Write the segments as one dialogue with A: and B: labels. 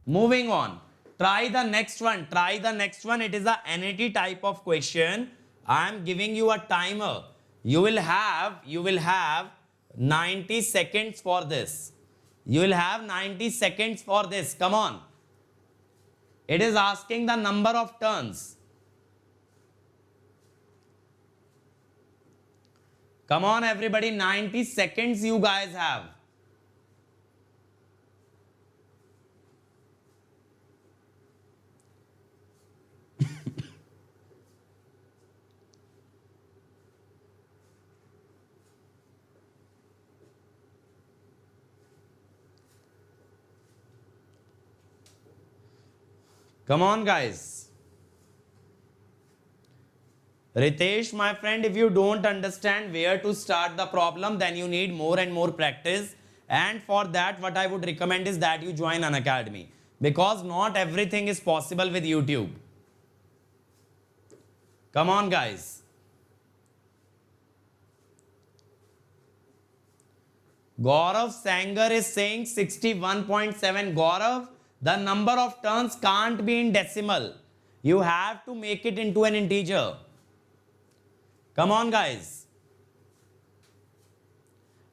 A: Moving on. Try the next one. Try the next one. It is a NET type of question. I am giving you a timer. You will have 90 seconds for this. You will have 90 seconds for this. Come on. It is asking the number of turns. Come on, everybody. 90 seconds you guys have. Come on, guys. Ritesh, my friend, if you don't understand where to start the problem, then you need more and more practice. And for that, what I would recommend is that you join an academy. Because not everything is possible with YouTube. Come on, guys. Gaurav Sanger is saying 61.7. Gaurav, the number of turns can't be in decimal. You have to make it into an integer. Come on, guys.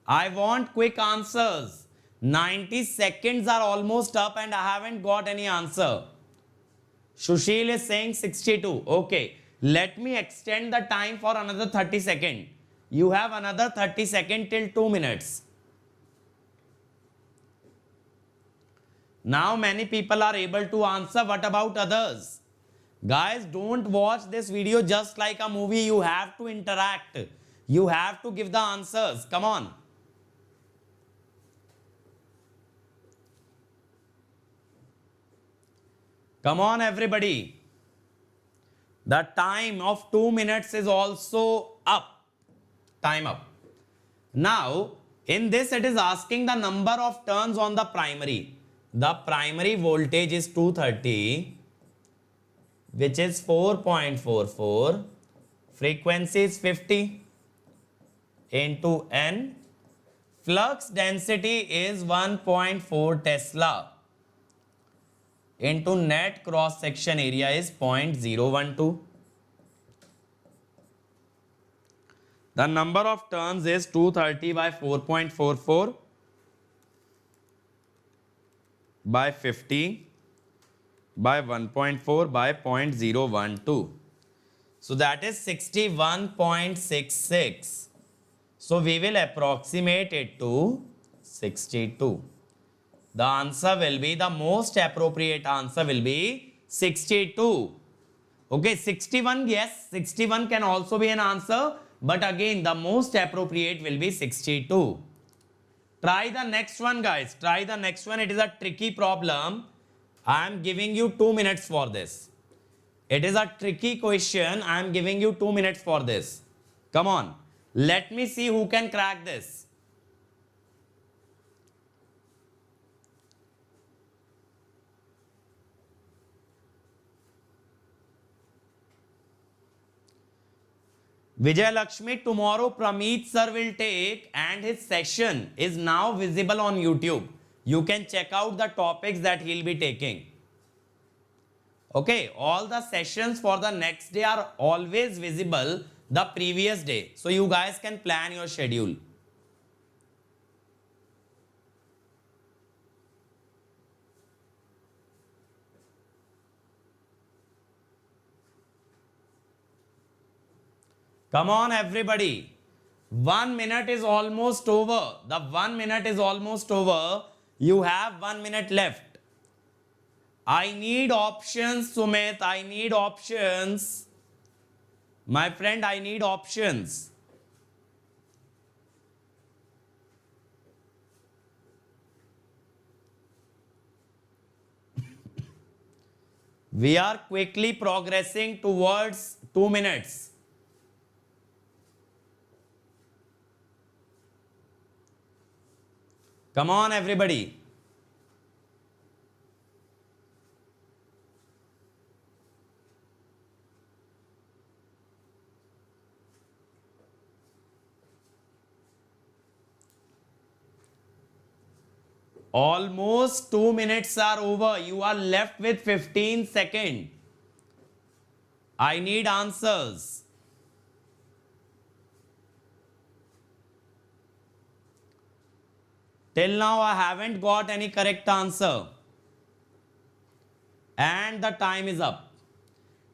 A: I want quick answers. 90 seconds are almost up and I haven't got any answer. Shushil is saying 62. Okay. Let me extend the time for another 30 seconds. You have another 30 seconds till 2 minutes. Now many people are able to answer. What about others? Guys, don't watch this video just like a movie. You have to interact. You have to give the answers. Come on. Come on, everybody. The time of 2 minutes is also up. Time up. Now, in this it is asking the number of turns on the primary. The primary voltage is 230, which is 4.44. Frequency is 50 into N. Flux density is 1.4 Tesla into net cross section area is 0.012. The number of turns is 230 by 4.44 by 50 by 1.4 by 0.012. So that is 61.66. So we will approximate it to 62. The answer will be, the most appropriate answer will be 62. Okay, 61, yes, 61 can also be an answer. But again, the most appropriate will be 62. Try the next one, guys. Try the next one. It is a tricky problem. I am giving you 2 minutes for this. It is a tricky question. I am giving you 2 minutes for this. Come on. Let me see who can crack this. Vijay Lakshmi, tomorrow Prameet sir will take and his session is now visible on YouTube. You can check out the topics that he'll be taking. Okay, all the sessions for the next day are always visible the previous day. So you guys can plan your schedule. Come on, everybody. 1 minute is almost over. The 1 minute is almost over. You have 1 minute left. I need options, Sumit. I need options. My friend, I need options. We are quickly progressing towards 2 minutes. Come on, everybody. Almost 2 minutes are over. You are left with 15 seconds. I need answers. Till now, I haven't got any correct answer. And the time is up.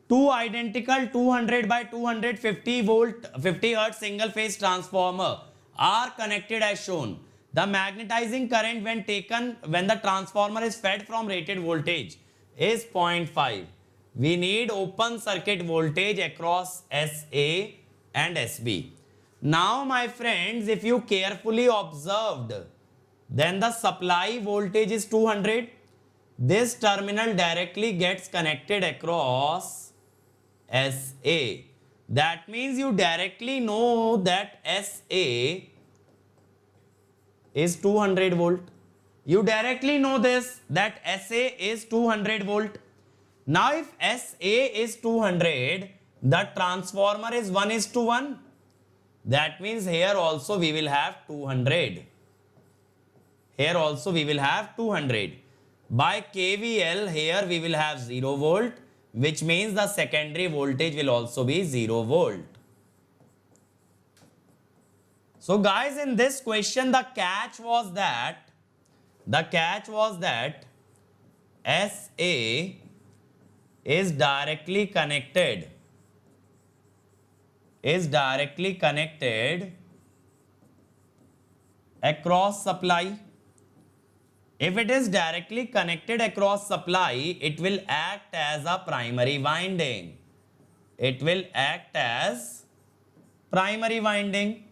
A: Two identical 200 by 250 volt 50 hertz single phase transformer are connected as shown. The magnetizing current when taken when the transformer is fed from rated voltage is 0.5. We need open circuit voltage across SA and SB. Now my friends, if you carefully observed, then the supply voltage is 200. This terminal directly gets connected across SA. That means you directly know that SA is 200 volt. You directly know this, that SA is 200 volt. Now if SA is 200, the transformer is 1:1. That means here also we will have 200. Here also we will have 200. By KVL, here we will have 0 volt, which means the secondary voltage will also be 0 volt. So guys, in this question, the catch was that SA is directly connected across supply. If it is directly connected across supply, it will act as a primary winding. It will act as primary winding.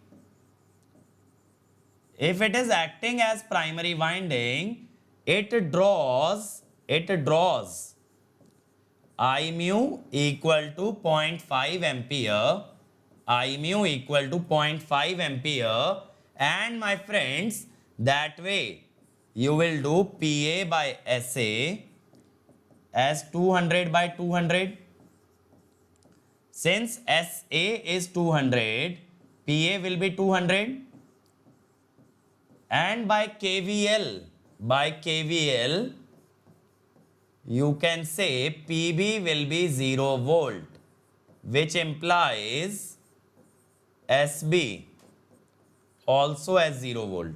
A: If it is acting as primary winding, it draws I mu equal to 0.5 ampere, I mu equal to 0.5 ampere, and my friends, that way you will do PA by SA as 200 by 200. Since SA is 200, PA will be 200. And by KVL, you can say PB will be 0 volt, which implies SB also as 0 volt.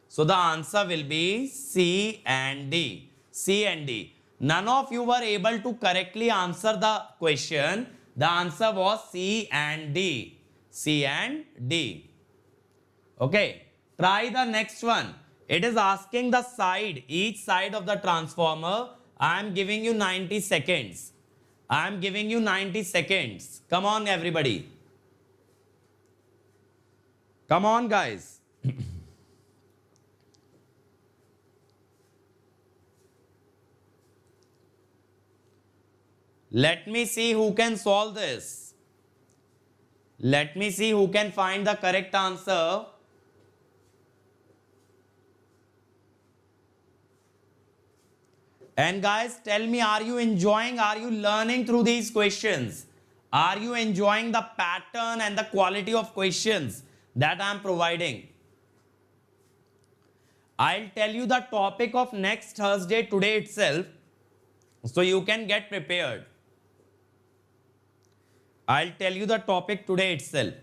A: So the answer will be C and D. C and D. None of you were able to correctly answer the question. The answer was C and D. C and D. Okay. Try the next one. It is asking the side, each side of the transformer. I am giving you 90 seconds. I am giving you 90 seconds. Come on, everybody. Come on, guys. Let me see who can solve this. Let me see who can find the correct answer. And guys, tell me, are you enjoying, are you learning through these questions? Are you enjoying the pattern and the quality of questions that I am providing? I'll tell you the topic of next Thursday today itself, so you can get prepared. I'll tell you the topic today itself.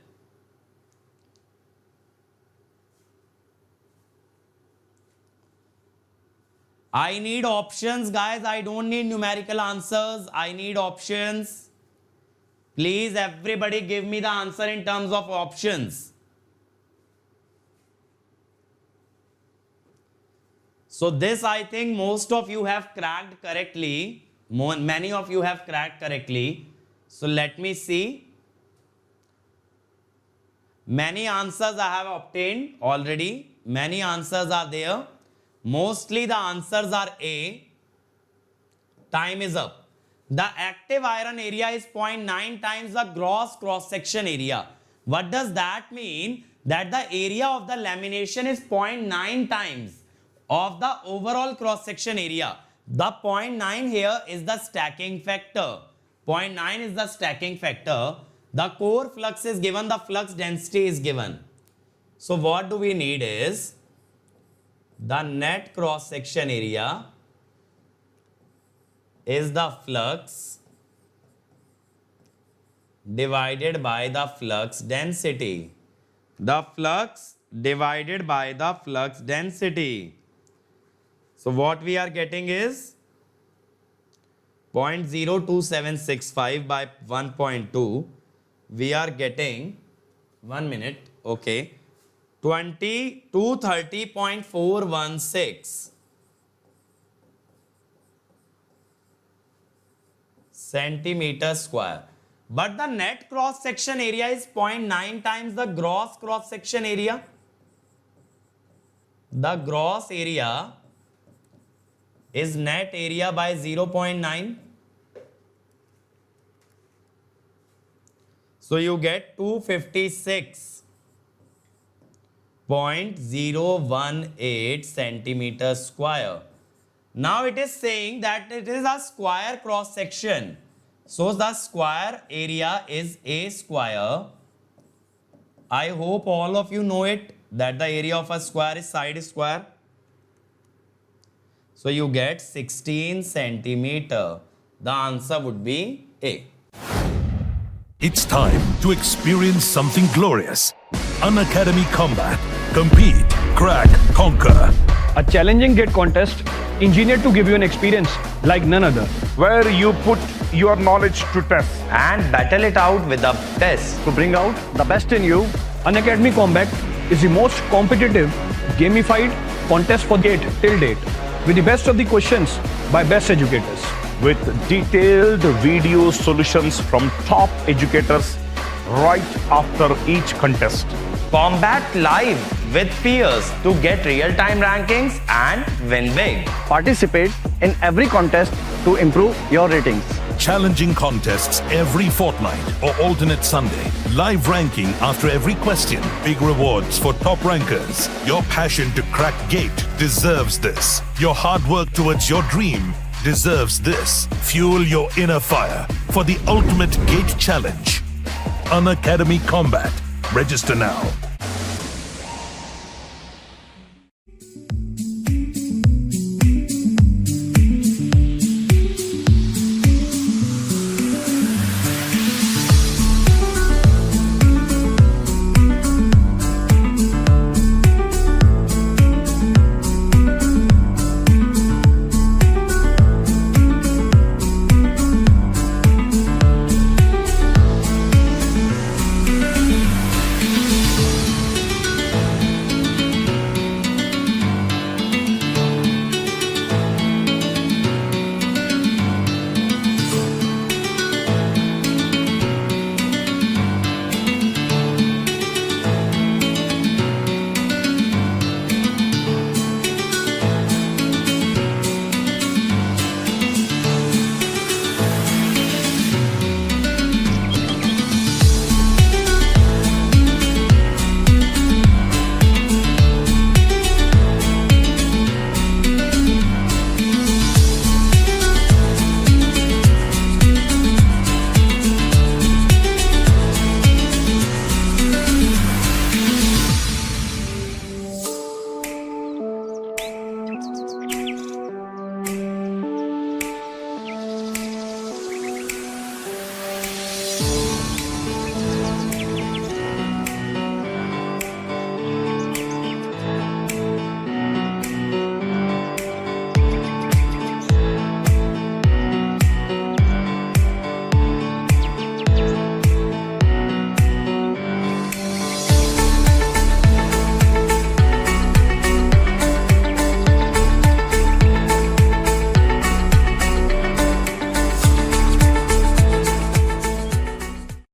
A: I need options, guys. I don't need numerical answers. I need options. Please, everybody give me the answer in terms of options. So this, I think most of you have cracked correctly. Many of you have cracked correctly. So let me see. Many answers I have obtained already. Many answers are there. Mostly the answers are A. Time is up. The active iron area is 0.9 times the gross cross-section area. What does that mean? That the area of the lamination is 0.9 times of the overall cross-section area. The 0.9 here is the stacking factor. 0.9 is the stacking factor. The core flux is given, the flux density is given. So what do we need is, the net cross section area is the flux divided by the flux density. The flux divided by the flux density. So what we are getting is 0.02765 by 1.2. We are getting, 1 minute, okay, 230.416 centimeter square. But the net cross section area is 0.9 times the gross cross section area. The gross area is net area by 0.9. So you get 256.018 centimeter square. Now it is saying that it is a square cross section. So the square area is a square. I hope all of you know it, that the area of a square is side square. So you get 16 centimeter. The answer would be A.
B: It's time to experience something glorious. Unacademy Combat. Compete, crack, conquer.
C: A challenging gate contest engineered to give you an experience like none other.
D: where you put your knowledge to test.
A: And battle it out with a test.
C: To bring out the best in you, Unacademy Combat is the most competitive, gamified contest for gate till date, with the best of the questions by best educators.
D: With detailed video solutions from top educators right after each contest.
A: Combat live with peers to get real-time rankings and win big.
C: Participate in every contest to improve your ratings.
B: Challenging contests every fortnight or alternate Sunday. Live ranking after every question. Big rewards for top rankers. Your passion to crack gate deserves this. Your hard work towards your dream deserves this. Fuel your inner fire for the ultimate gate challenge. Unacademy Combat. Register now.